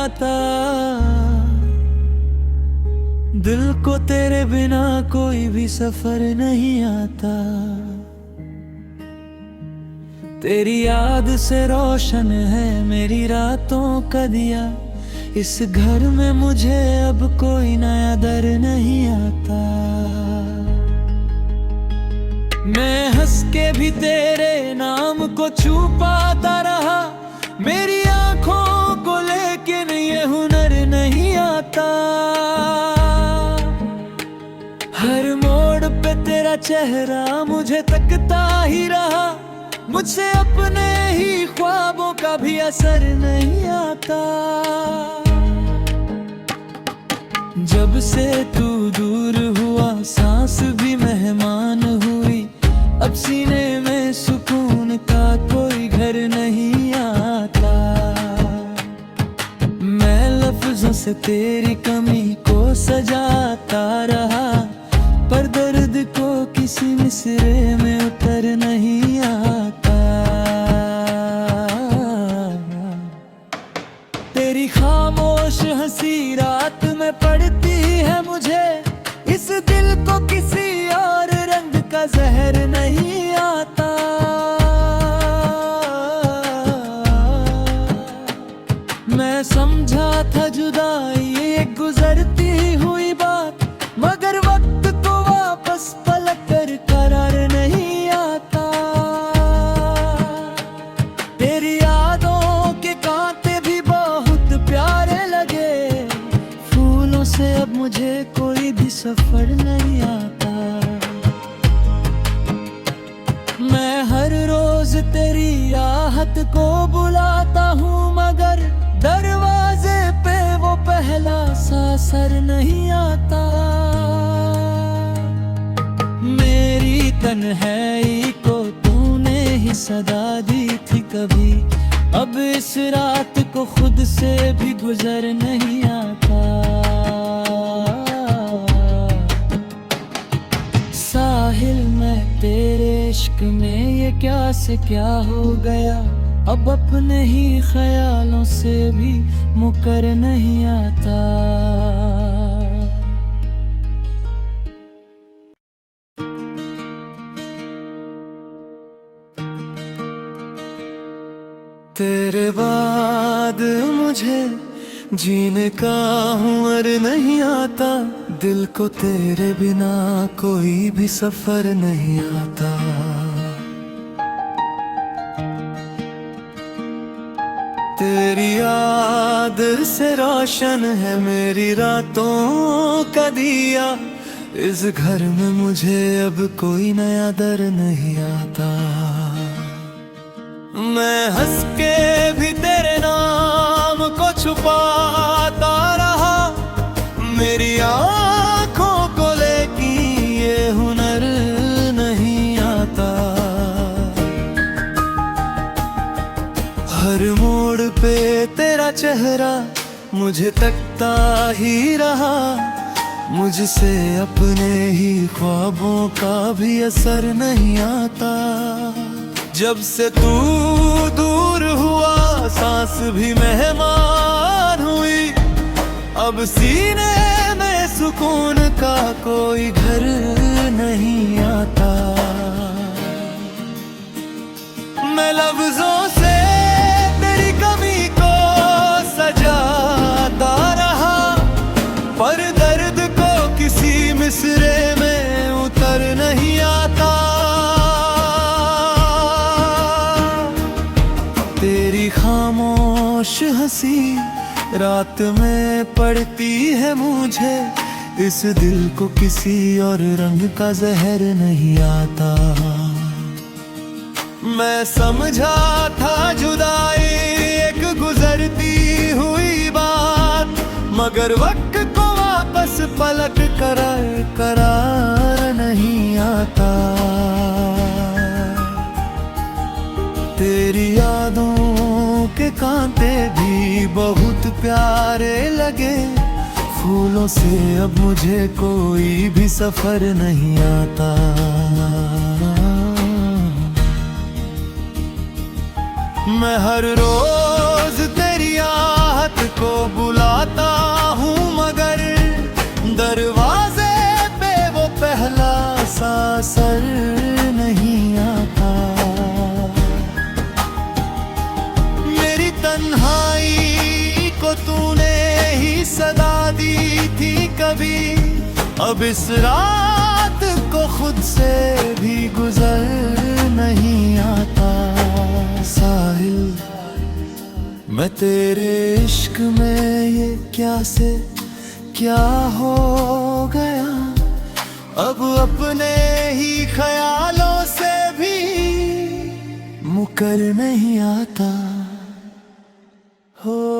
आता। दिल को तेरे बिना कोई भी सफर नहीं आता। तेरी याद से रोशन है मेरी रातों का दिया। इस घर में मुझे अब कोई नया डर नहीं आता। मैं हंस के भी तेरे नाम को छुपाता रहा, मेरी आंखों को लेकिन ये हुनर नहीं आता। हर मोड़ पे तेरा चेहरा मुझे तकता ही रहा, मुझसे अपने ही ख्वाबों का भी असर नहीं आता। जब से तू दूर हुआ सांस भी मेहमान हुई, अब सीने में सुकून का कोई घर नहीं आता। मैं लफ्जों से तेरी कमी को सजाता रहा, पर दर्द को किसी मिसरे में उतर नहीं आता। तेरी खामोश हंसी रात में पड़ती है मुझे, इस दिल को किसी और रंग का जहर नहीं आता। मैं समझा था जुदाई एक गुजरती हुई बात, मगर वक्त को वापस पलट कर करार नहीं आता। तेरी यादों के कांटे भी बहुत प्यारे लगे, फूलों से अब मुझे कोई भी सफर नहीं आता। मैं हर रोज तेरी आहट को बुलाता हूँ, मगर दरवाजे पे वो पहला सा सर नहीं आता। मेरी तन्हाई को तूने ही सदा दी थी कभी, अब इस रात को खुद से भी गुजर नहीं आता। साहिल मैं तेरे इश्क में ये क्या से क्या हो गया, अब अपने ही ख्यालों से भी मुकर नहीं आता। तेरे बाद मुझे जीने का हुनर नहीं आता, दिल को तेरे बिना कोई भी सफर नहीं आता। तेरी याद से रोशन है मेरी रातों का दिया, इस घर में मुझे अब कोई नया डर नहीं आता। मैं हंस के भी तेरे नाम को छुपाता रहा, मेरी आंखों को लेकिन ये हुनर नहीं आता। हर मोड़ पे तेरा चेहरा मुझे तकता ही रहा, मुझसे अपने ही ख्वाबों का भी असर नहीं आता। जब से तू दूर हुआ सांस भी मेहमान हुई, अब सीने में सुकून का कोई घर नहीं आता। मैं लफ्जों से तेरी कमी को सजाता रहा, पर दर्द को किसी मिसरे में उतर नहीं आता। तेरी खामोश हंसी रात में पड़ती है मुझे, इस दिल को किसी और रंग का जहर नहीं आता। मैं समझा था जुदाई एक गुजरती हुई बात, मगर वक्त को वापस पलट कर करार नहीं आता। तेरी यादों के कांटे भी बहुत प्यारे लगे, फूलों से अब मुझे कोई भी सफर नहीं आता। मैं हर रोज तेरी आहट को तूने ही सदा दी थी कभी, अब इस रात को खुद से भी गुजर नहीं आता। साहिल मैं तेरे इश्क में ये क्या से क्या हो गया, अब अपने ही ख्यालों से भी मुकर नहीं आता हो।